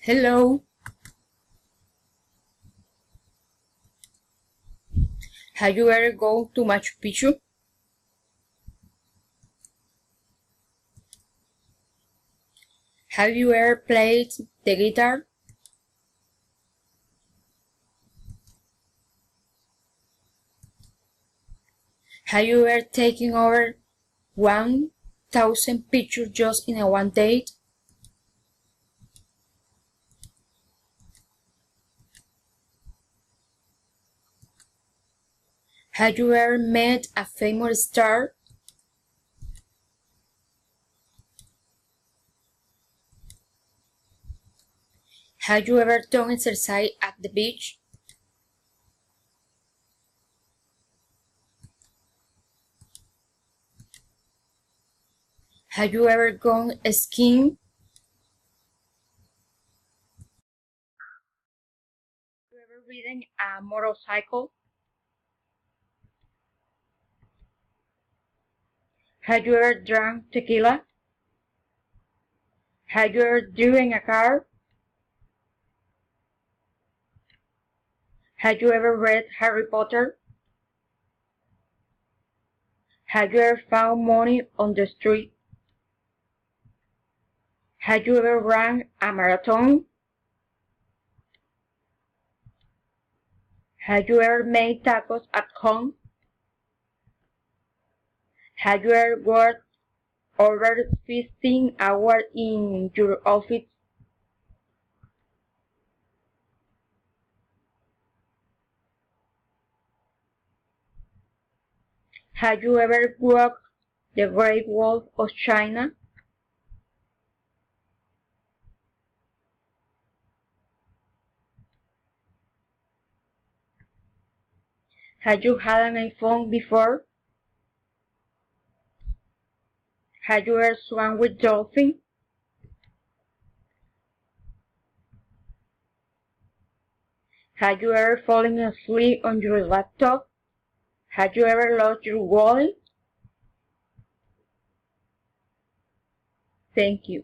Hello. Have you ever gone to Machu Picchu? Have you ever played the guitar? Have you ever taken over 1,000 pictures just in a one day? Have you ever met a famous star? Have you ever done exercise at the beach? Have you ever gone skiing? Have you ever ridden a motorcycle? Have you ever drank tequila? Have you ever driven a car? Have you ever read Harry Potter? Have you ever found money on the street? Have you ever run a marathon? Have you ever made tacos at home? Have you ever worked over 15 hours in your office? Have you ever walked the Great Wall of China? Have you had an iPhone before? Have you ever swum with dolphins? Have you ever fallen asleep on your laptop? Have you ever lost your wallet? Thank you.